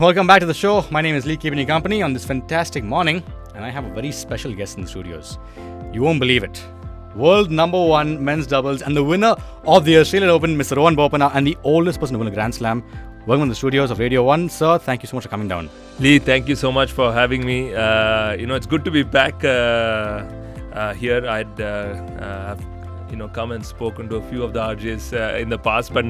Welcome back to the show. My name is Lee, keeping you company on this fantastic morning, and I have a very special guest in the studios. You won't believe it. World number one men's doubles and the winner of the Australian Open, Mr. Rohan Bopanna, and the oldest person to win a Grand Slam. Welcome to the studios of Radio 1. Sir, thank you so much for coming down. Lee, thank you so much for having me. It's good to be back here. I'd come and spoken to a few of the RJs in the past, but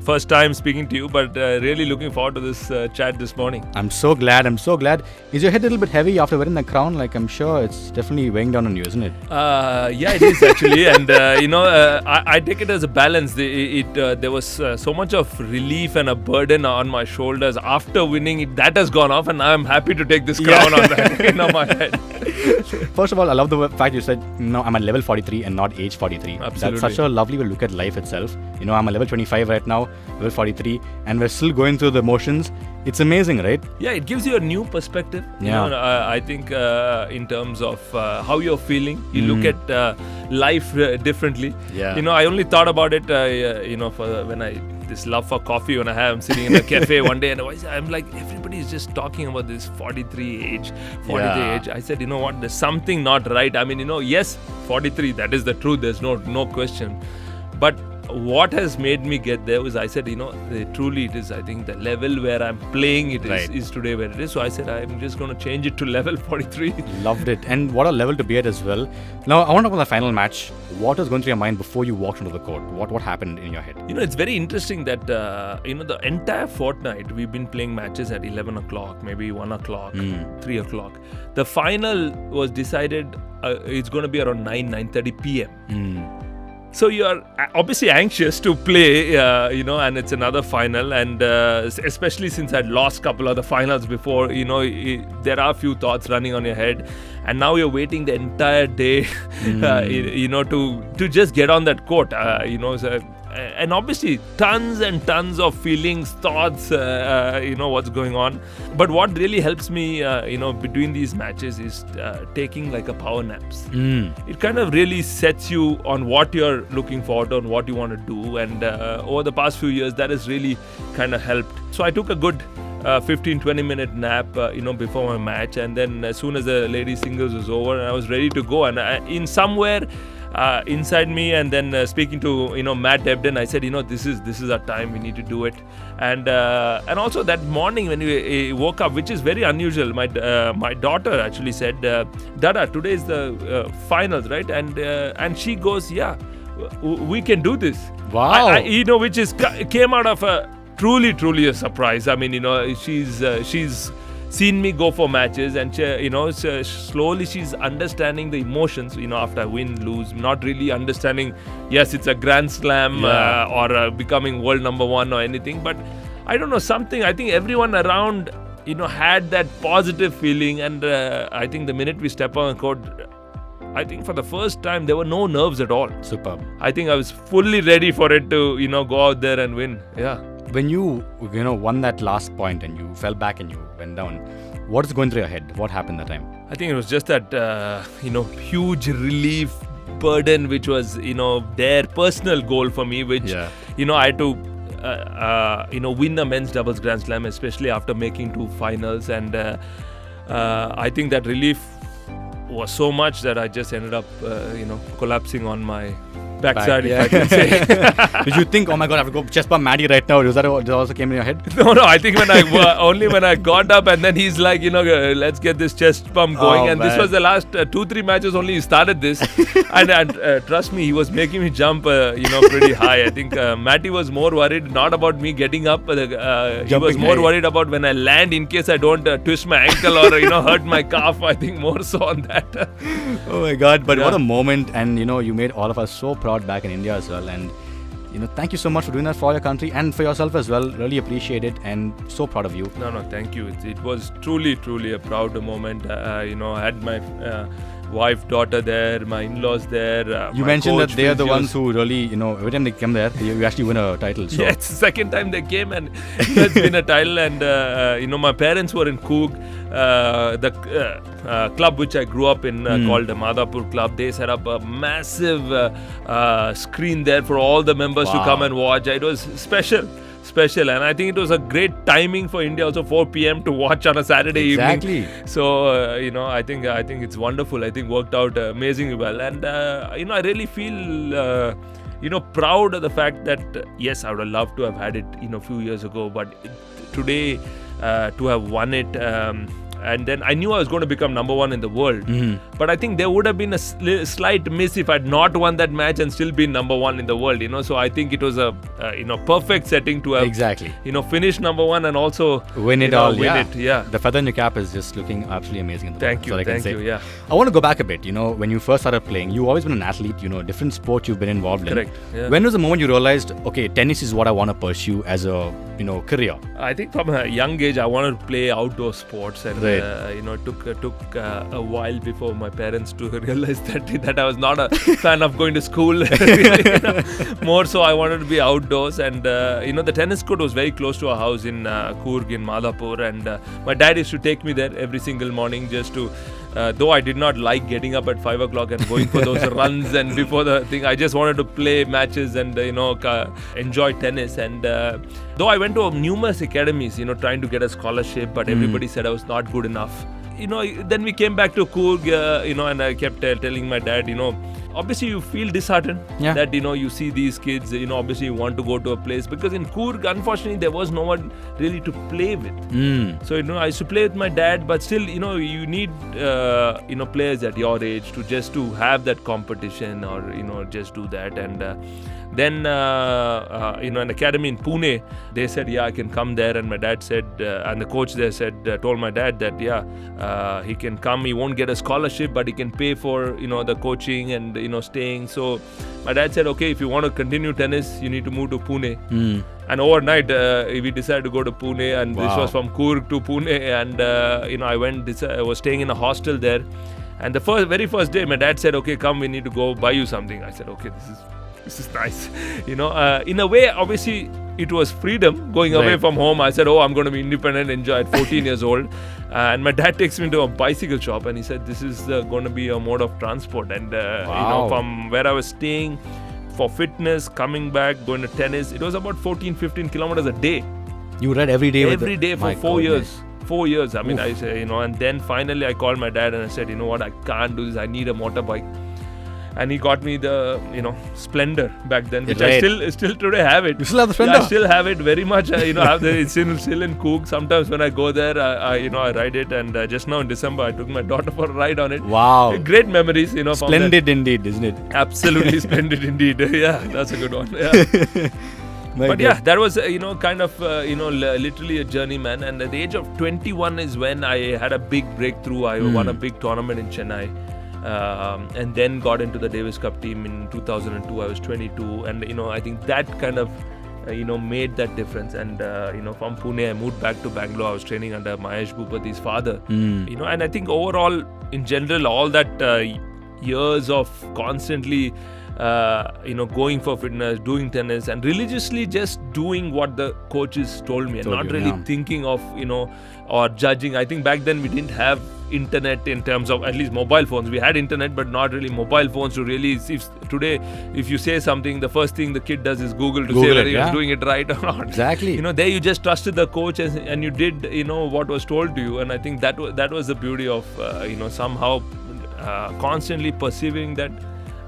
first time speaking to you, but really looking forward to this chat this morning. I'm so glad. Is your head a little bit heavy after wearing the crown? Like, I'm sure it's definitely weighing down on you, isn't it? Yeah, it is actually. And, I take it as a balance. There was so much of relief and a burden on my shoulders after winning. That has gone off, and now I'm happy to take this crown on my head. First of all, I love the fact you said, I'm at level 43 and not age 43. Absolutely. That's such a lovely way to look at life itself. I'm a level 25 right now, level 43, and we're still going through the motions. It's amazing, right? Yeah, it gives you a new perspective. I think in terms of how you're feeling, you look at life differently. Yeah. I only thought about it, this love for coffee when I'm sitting in a cafe one day, and I'm like, everybody is just talking about this 43 age. I said, you know what, there's something not right. I mean, yes, 43, that is the truth. There's no question. But what has made me get there was, I said, truly it is, I think the level where I'm playing it is today where it is. So I said, I'm just going to change it to level 43. Loved it. And what a level to be at as well. Now, I want to talk about the final match. What was going through your mind before you walked onto the court? What happened in your head? It's very interesting that, the entire fortnight we've been playing matches at 11 o'clock, maybe 1 o'clock, 3 o'clock. The final was decided, it's going to be around 9:30 p.m. So you are obviously anxious to play, and it's another final. And especially since I'd lost a couple of the finals before, there are a few thoughts running on your head. And now you're waiting the entire day, to just get on that court, and obviously tons and tons of feelings, thoughts, what's going on. But what really helps me, between these matches is taking like a power naps. It kind of really sets you on what you're looking forward to and what you want to do. And over the past few years, that has really kind of helped. So I took a good 15-20 minute nap, before my match. And then as soon as the ladies singles was over, I was ready to go. And in somewhere inside me, and then speaking to Matt Debden, I said, this is our time, we need to do it. And also that morning when we woke up, which is very unusual, my daughter actually said, Dada, today is the finals, right? And she goes, yeah, we can do this. Wow. Which came out of a truly a surprise. I mean, she's seen me go for matches, and slowly she's understanding the emotions, after I win, lose, not really understanding, yes, it's a Grand Slam or becoming world number one or anything, but I don't know, something, I think everyone around, had that positive feeling. And I think the minute we step on the court, I think for the first time, there were no nerves at all. Superb. I think I was fully ready for it to, go out there and win. Yeah. When you won that last point and you fell back and you went down, what is going through your head? What happened that time? I think it was just that, huge relief, burden, which was, their personal goal for me, which, I had to, win a men's doubles Grand Slam, especially after making 2 finals. And I think that relief was so much that I just ended up, collapsing on my backside, if I can say. Did you think, oh my God, I have to go chest bump Maddie right now? Was that what also came in your head? No, I think when I got up, and then he's like, let's get this chest pump going. And this was the last 2-3 matches only he started this. and trust me, he was making me jump, pretty high. I think Matty was more worried, not about me getting up. He was more worried about when I land, in case I don't twist my ankle or, hurt my calf. I think more so on that. Oh my God, but what a moment. And, you made all of us so proud back in India as well. And, thank you so much for doing that for your country and for yourself as well. Really appreciate it and so proud of you. No, thank you. It was truly a proud moment. I had my wife, daughter there, my in-laws there. You mentioned that they are the ones who really, every time they come there, you actually win a title. So. Yeah, it's the second time they came and it's been a title. And, my parents were in Coog. The club which I grew up in called the Madhapur Club, they set up a massive screen there for all the members to come and watch. It was special. special. And I think it was a great timing for India also, 4 p.m. to watch on a Saturday evening. So I think it's wonderful. I think worked out amazingly well. And I really feel proud of the fact that yes, I would have loved to have had it a few years ago, but today to have won it, and then I knew I was going to become number one in the world. But I think there would have been a slight miss if I'd not won that match and still been number one in the world. So I think it was a perfect setting to have finish number one and also win it all. Yeah. The feather in your cap is just looking absolutely amazing in the Thank you. Yeah. I want to go back a bit. When you first started playing, you've always been an athlete. Different sports you've been involved in. Correct. Yeah. When was the moment you realized, okay, tennis is what I want to pursue as a career? I think from a young age I wanted to play outdoor sports, and it took a while before my parents to realize that I was not a fan of going to school. More so I wanted to be outdoors, and the tennis court was very close to our house in Coorg in Madhapur, and my dad used to take me there every single morning just to though I did not like getting up at 5 o'clock and going for those runs and before the thing, I just wanted to play matches and enjoy tennis. And though I went to numerous academies trying to get a scholarship, but everybody said I was not good enough. Then we came back to Coorg, and I kept telling my dad, obviously you feel disheartened that you see these kids, obviously you want to go to a place, because in Coorg unfortunately there was no one really to play with. So I used to play with my dad, but still you need players at your age to have that competition, or just do that. And then an academy in Pune, they said I can come there, and my dad said and the coach there told my dad that he can come, he won't get a scholarship but he can pay for the coaching and staying. So my dad said, okay, if you want to continue tennis you need to move to Pune. And overnight we decided to go to Pune, and this was from Coorg to Pune, and I was staying in a hostel there, and the very first day my dad said, okay, come, we need to go buy you something. I said, okay, this is nice. In a way, obviously it was freedom going away from home. I said, I'm going to be independent, enjoy at 14 years old. And my dad takes me to a bicycle shop, and he said, this is going to be a mode of transport. And from where I was staying for fitness, coming back, going to tennis, it was about 14-15 kilometers a day. You read every day? Every day for 4 years. 4 years. I mean, I say, and then finally I called my dad and I said, you know what, I can't do this. I need a motorbike. And he got me the, Splendor back then, which I still today have it. You still have the Splendor? Yeah, I still have it very much. It's still in Coorg. Sometimes when I go there, I ride it. And just now in December, I took my daughter for a ride on it. Wow. Great memories, Splendid indeed, isn't it? Absolutely splendid indeed. Yeah, that's a good one. Yeah. But that was, literally a journey, man. And at the age of 21 is when I had a big breakthrough. I won a big tournament in Chennai. And then got into the Davis Cup team in 2002. I was 22, and I think that kind of made that difference. And from Pune I moved back to Bangalore. I was training under Maestro Rohan's father. And I think overall in general all that years of constantly going for fitness, doing tennis, and religiously just doing what the coaches told me, and not really thinking of or judging. I think back then we didn't have internet in terms of at least mobile phones. We had internet, but not really mobile phones to really see. Today, if you say something, the first thing the kid does is Google to say whether you're doing it right or not. Exactly. There you just trusted the coach and you did what was told to you. And I think that was the beauty of somehow constantly perceiving that.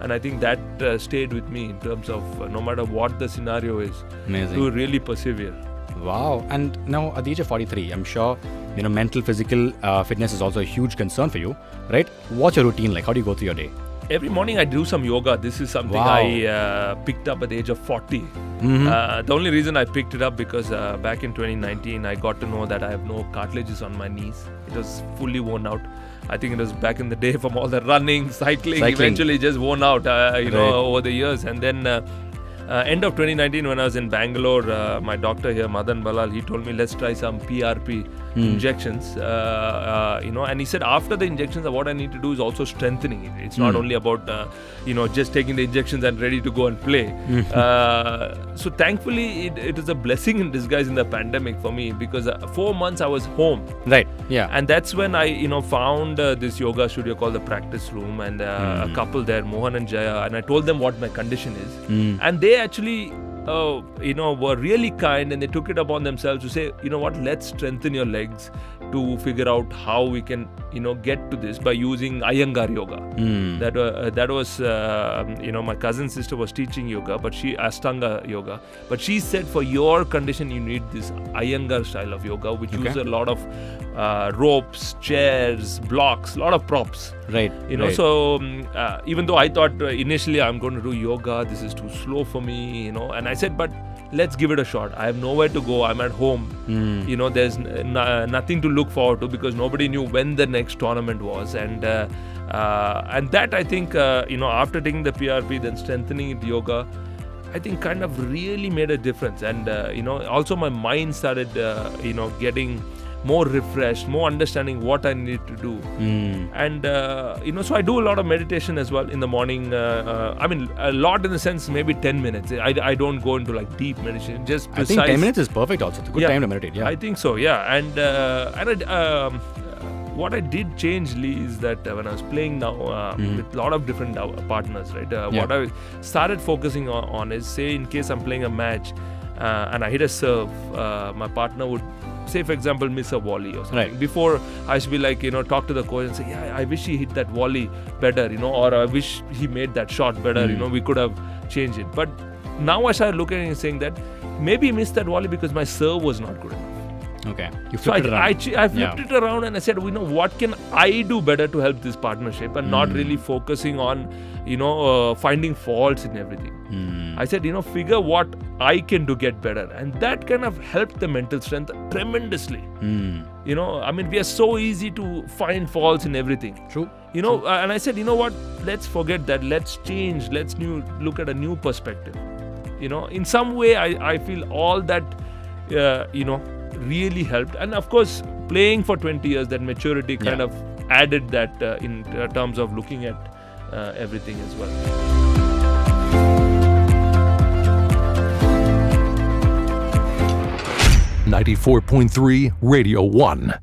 And I think that stayed with me in terms of no matter what the scenario is, to really persevere. Wow. And now at the age of 43, I'm sure mental, physical fitness is also a huge concern for you, right? What's your routine like? How do you go through your day? Every morning I do some yoga. This is something I picked up at the age of 40. The only reason I picked it up because back in 2019 I got to know that I have no cartilages on my knees. It was fully worn out. I think it was back in the day from all the running, cycling. Eventually just worn out, over the years. And then end of 2019 when I was in Bangalore, my doctor here, Madan Balal, he told me, let's try some PRP injections. And he said after the injections, what I need to do is also strengthening it. It's not only about, just taking the injections and ready to go and play. So thankfully, it is a blessing in disguise in the pandemic for me, because 4 months I was home. Right, yeah. And that's when I, found this yoga studio called the Practice Room, and a couple there, Mohan and Jaya, and I told them what my condition is. And they actually were really kind, and they took it upon themselves to say, you know what, let's strengthen your legs to figure out how we can, get to this by using Iyengar yoga. That was, my cousin's sister was teaching yoga, but she Ashtanga yoga. But she said for your condition, you need this Iyengar style of yoga, which uses a lot of ropes, chairs, blocks, a lot of props. Right. So even though I thought initially I'm going to do yoga, this is too slow for me, and I said, but let's give it a shot. I have nowhere to go. I'm at home. There's nothing to look forward to because nobody knew when the next tournament was. And that, I think, after taking the PRP, then strengthening it yoga, I think kind of really made a difference. And, also my mind started, getting more refreshed, more understanding what I need to do. And, so I do a lot of meditation as well in the morning. A lot in the sense, maybe 10 minutes. I don't go into like deep meditation, just precise. I think 10 minutes is perfect also. It's a good time to meditate. Yeah, I think so, yeah. And what I did change, Lee, is that when I was playing now with a lot of different partners, right? What I started focusing on is, say, in case I'm playing a match and I hit a serve, my partner would, say, for example, miss a volley or something. Right. Before, I should be like, talk to the coach and say, yeah, I wish he hit that volley better, or I wish he made that shot better, we could have changed it. But now I started looking and saying that maybe he missed that volley because my serve was not good enough. Okay. You flipped it around. I flipped it around and I said, what can I do better to help this partnership, and not really focusing on, finding faults in everything. I said, figure what I can do get better. And that kind of helped the mental strength tremendously. We are so easy to find faults in everything. True. And I said, what, let's forget that. Let's change. Let's look at a new perspective. In some way, I feel all that, really helped. And of course, playing for 20 years, that maturity kind of added that in terms of looking at everything as well. 94.3 Radio 1.